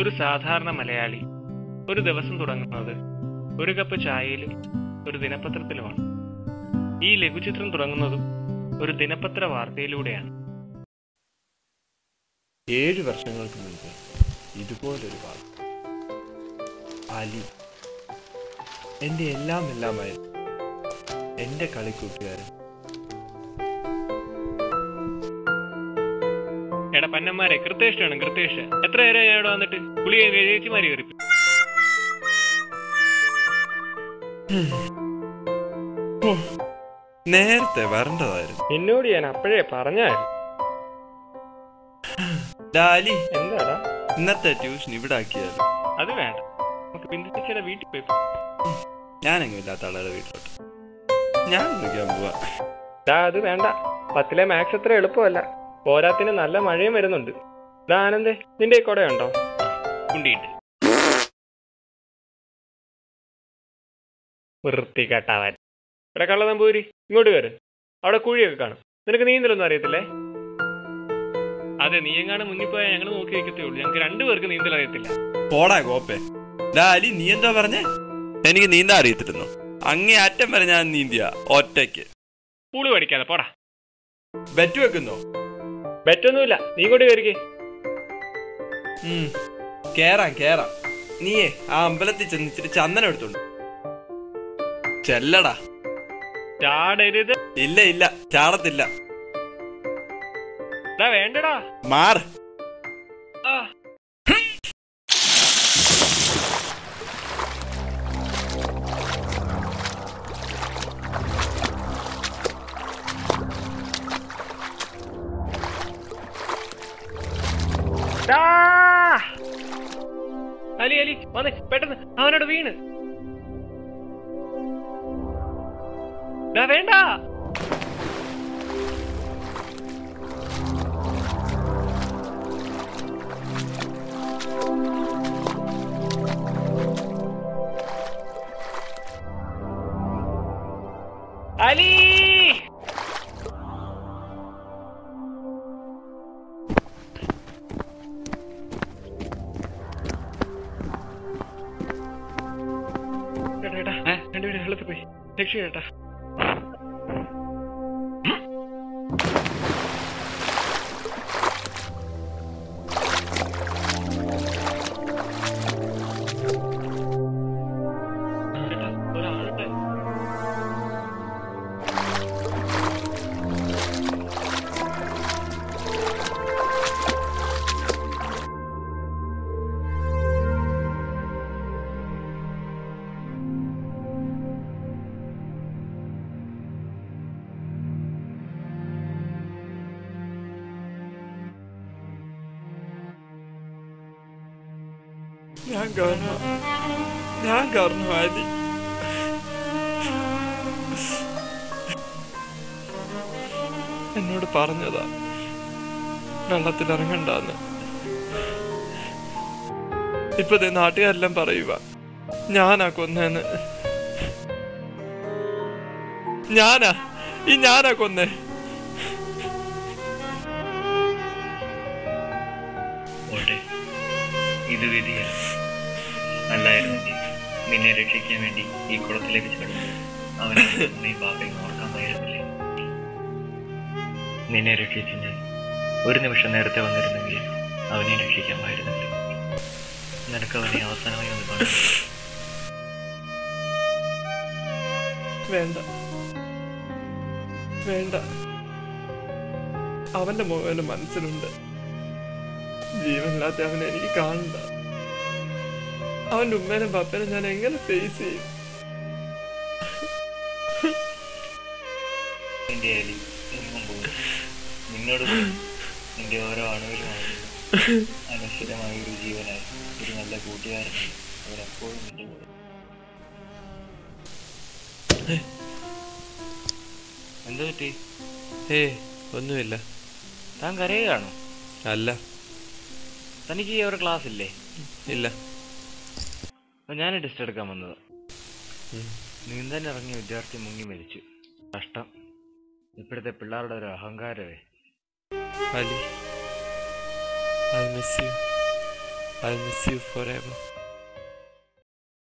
ഒരു സാധാരണ മലയാളി ഒരു ദിവസം തുടങ്ങുന്നത് ഒരു കപ്പ് ചായയിലും ഒരു ദിനപത്രത്തിലുമാണ്. ഈ ലഘുചിത്രം തുടങ്ങുന്നതും ഒരു ദിനപത്ര വാർത്തയിലൂടെയാണ്. 7 വർഷങ്ങൾക്ക് മുൻപ് ഇതുപോലൊരു വാർത്ത. അലി എൻ്റെ എല്ലാമായിരുന്നു. എൻ്റെ കളിക്കൂട്ടുകാരൻ. എടാ പന്നന്മാരെ, കൃത്യേഷ് വേണം, കൃത്യേഷ്. എത്ര നേരം ഞാൻ ഇവിടെ വന്നിട്ട് പുളി ചേച്ചിമാരി കയറി. നേരത്തെ വരേണ്ടതായിരുന്നു. എന്നോട് ഞാൻ അപ്പോഴേ പറഞ്ഞായിരുന്നു. ഡാലി, എന്താടാ ഇന്നത്തെ ട്യൂഷൻ ഇവിടെ ആക്കിയാലോ? അത് വേണ്ട, നമുക്ക് ബിന്ദുച്ചേച്ചിയുടെ വീട്ടിൽ പോയി. ഞാനെങ്കിലും ഇല്ലാത്ത ആളുടെ വീട്ടിലോട്ട് ഞാൻ വിളിക്കാൻ പോവാ. അത് വേണ്ട, 10ലെ മാത്സ് അത്ര എളുപ്പമല്ല. പോരാത്തിന് നല്ല മഴയും വരുന്നുണ്ട്. ആനന്ദേ, നിന്റെ ഈ കുടയുണ്ടോ? കുണ്ടിയിട്ട് വൃത്തികെട്ടവൻ. ഇവിടെ കള്ളതമ്പൂരി, ഇങ്ങോട്ട് കയറ്. അവിടെ കുഴിയൊക്കെ കാണും. നിനക്ക് നീന്തലൊന്നും അറിയത്തില്ലേ? അതെ, നീ എങ്ങാണ്ട് മുന്നിൽ പോയാൽ ഞങ്ങൾ നോക്കി വെക്കത്തേ ഉള്ളൂ. ഞങ്ങൾക്ക് 2 പേർക്ക് നീന്തൽ അറിയത്തില്ല. പോടാ കോപ്പേ. ഡാലി, നീ എന്താ പറഞ്ഞേ? എനിക്ക് നീന്താൻ അറിയത്തിരുന്നു. അങ്ങേ അറ്റം വരെ ഞാൻ നീന്തിയ ഒറ്റയ്ക്ക്. പൂള് പഠിക്കാതെ പോടാ. ബെറ്റ് വെക്കുന്നോ? ബെറ്റൊന്നുമില്ല, നീ ഇങ്ങോട്ട് കയറിക്കേ. കേറാം. നീയേ ആ അമ്പലത്തിൽ ചെന്നിച്ചിട്ട് ചന്ദനം എടുത്തോണ്ട് ചെല്ലടാ. ചാടരുത്. ഇല്ല, ചാടത്തില്ല. വേണ്ടടാ, മാറ്. അലി വന്നേ പെട്ടെന്ന്. അവനോട് വീണ്. വേണ്ട. അലി, രണ്ടുപേരും വെള്ളത്തിൽ പോയി രക്ഷ. ഞാൻ കാരണം ആദി എന്നോട് പറഞ്ഞതാ വെള്ളത്തിൽ ഇറങ്ങണ്ടെന്ന്. ഇപ്പൊ നാട്ടുകാരെല്ലാം പറയുക ഞാനാ കൊന്നേന്ന്. ഞാനാ കൊന്നേ. ഇത് വിധിയാ. അല്ലായിരുന്നെങ്കിൽ നിന്നെ രക്ഷിക്കാൻ വേണ്ടി ഈ കുളത്തിലേക്ക് ചാടും. അവനെ ബാബയും ഓർക്കാമായിരുന്നില്ലേ? നിന്നെ രക്ഷിച്ച് ഞാൻ ഒരു നിമിഷം നേരത്തെ വന്നിരുന്നെങ്കിൽ അവനെ രക്ഷിക്കാമായിരുന്നല്ലോ. നിനക്ക് അവനെ അവസാനമായി ഒന്ന് കാണാം. വേണ്ട. അവന്റെ മോഹന്റെ മനസ്സിലുണ്ട്. ജീവനില്ലാത്ത അവനെ എനിക്ക് കാണണ്ട. അവന്റെ ഉമ്മേനും പപ്പനും ഞാൻ എങ്ങനെ ഫേസ് ചെയ്യും? നിന്നോട് നിന്റെ ഓരോ അണുവിലും അനശ്വരമായ ഒരു ജീവനായി ഒരു നല്ല കൂട്ടുകാരനായി അവരെപ്പോഴും നിന്റെ കൂടെ. എന്താ പറ്റി? ഒന്നുമില്ല. താൻ കരയുകയാണോ? അല്ല. തനിക്ക് ഒരു ക്ലാസ് ഇല്ലേ? ഇല്ല. ഞാൻ ടെസ്റ്റ് എടുക്കാൻ വന്നത്. നീന്താൻ ഇറങ്ങിയ വിദ്യാർത്ഥി മുങ്ങി മരിച്ചു. കഷ്ടം. ഇപ്പോഴത്തെ പിള്ളേരുടെ ഒരു അഹങ്കാരമേ. Ali, I miss you. I'll miss you forever.